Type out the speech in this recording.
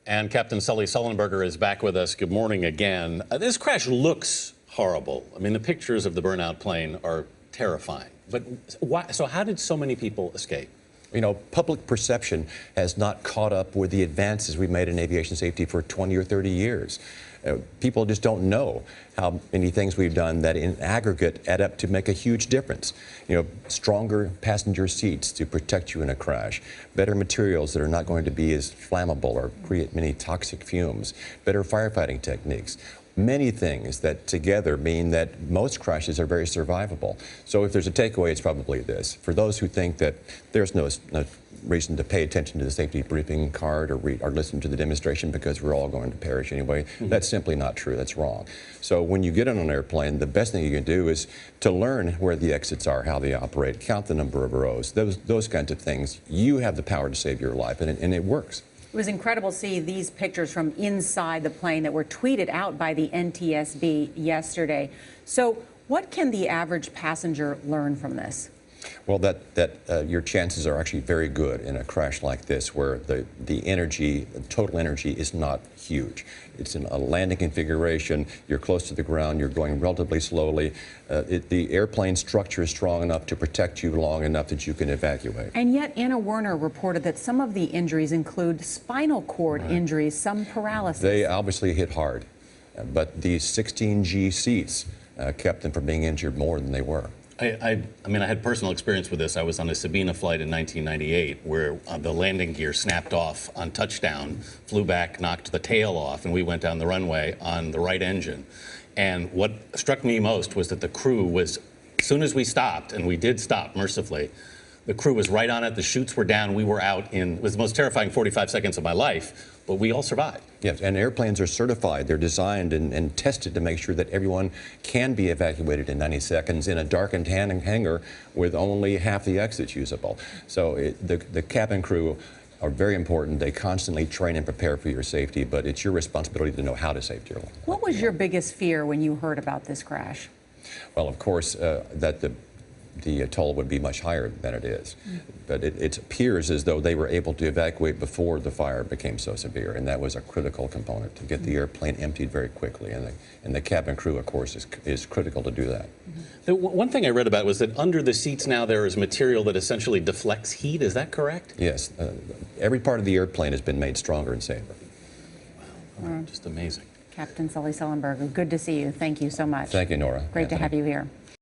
And Captain Chesley Sullenberger is back with us. Good morning again. This crash looks horrible. I mean, the pictures of the burnout plane are terrifying. But why? So how did so many people escape? You know, public perception has not caught up with the advances we've made in aviation safety for 20 or 30 years. People just don't know how many things we've done that in aggregate add up to make a huge difference. You know, stronger passenger seats to protect you in a crash, better materials that are not going to be as flammable or create many toxic fumes, better firefighting techniques. Many things that together mean that most crashes are very survivable. So if there's a takeaway, it's probably this. For those who think that there's no reason to pay attention to the safety briefing card or listen to the demonstration because we're all going to perish anyway, that's simply not true. That's wrong. So when you get on an airplane, the best thing you can do is to learn where the exits are, how they operate, count the number of rows, those kinds of things. You have the power to save your life, and it works. It was incredible to see these pictures from inside the plane that were tweeted out by the NTSB yesterday. So what can the average passenger learn from this? Well, your chances are actually very good in a crash like this, where the total energy is not huge. It's in a landing configuration. You're close to the ground. You're going relatively slowly. The airplane structure is strong enough to protect you long enough that you can evacuate. And yet, Anna Werner reported that some of the injuries include spinal cord injuries, some paralysis. They obviously hit hard, but these 16G seats kept them from being injured more than they were. I mean, I had personal experience with this. I was on a Sabina flight in 1998 where the landing gear snapped off on touchdown, flew back, knocked the tail off, and we went down the runway on the right engine. And what struck me most was that the crew was, as soon as we stopped, and we did stop mercifully, the crew was right on it. The chutes were down. We were out in, it was the most terrifying 45 seconds of my life, but we all survived. Yes, and airplanes are certified. They're designed and tested to make sure that everyone can be evacuated in 90 seconds in a darkened hangar with only half the exits usable. So the cabin crew are very important. They constantly train and prepare for your safety, but it's your responsibility to know how to save your life. What was your biggest fear when you heard about this crash? Well, of course, that the toll would be much higher than it is. But it appears as though they were able to evacuate before the fire became so severe, and that was a critical component to get the airplane emptied very quickly. And the cabin crew, of course, is critical to do that. One thing I read about was that under the seats now there is material that essentially deflects heat. Is that correct? Yes. Every part of the airplane has been made stronger and safer. Wow. Just amazing. Captain Chesley Sullenberger, good to see you. Thank you so much. Thank you, Nora. Great to have you here.